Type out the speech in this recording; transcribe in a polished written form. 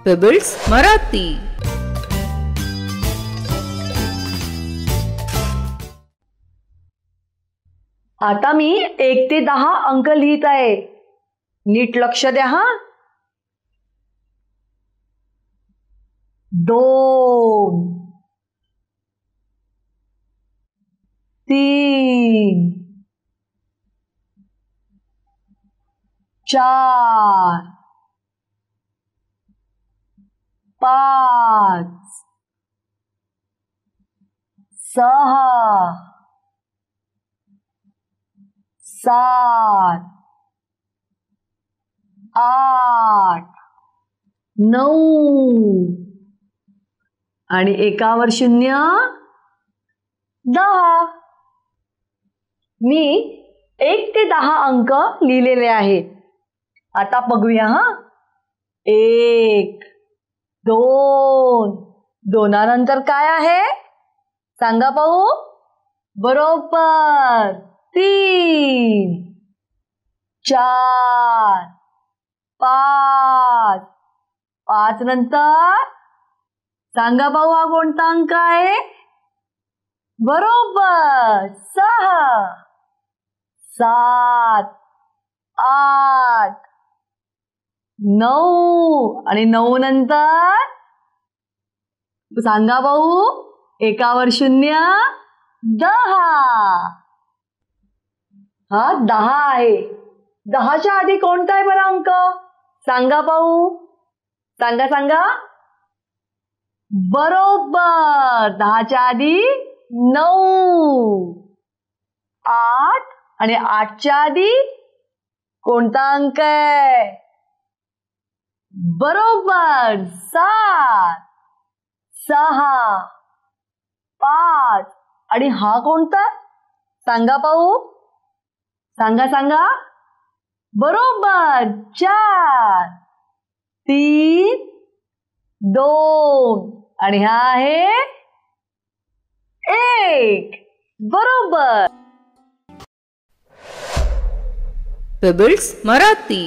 Pebbles Marathi. आता मी 1 ते 10 अंक लिहित आहे। नीट लक्ष द्या हा। 2 3 4 5 6 7 8 9 आणि एकावर 0 10। मी 1 ते 10 अंक लिहिलेले आहेत। आता बघूया हा। 1 2 दोनानंतर काय आहे सांगा पाहू। बरोबर 3 4 5 5 नंतर सांगा पाहू हा कोणता अंक आहे। बरोबर 6 7 8 9 आणि 9 नंतर सांगा भाऊ एकावर 0 10। हा 10 आहे। 10च्या आधी कोणता आहे बरं अंक सांगा पाहू। सांगा सांगा। बरोबर 10च्या आधी 9 8 आणि 8च्या आधी कोणता अंक आहे। बरोबर 7 6 5 आणि हा कोणता सांगा पाहू। सांगा सांगा। बरोबर 4 3 2 आणि हा आहे 1। बरोबर। पेबल्स मराठी।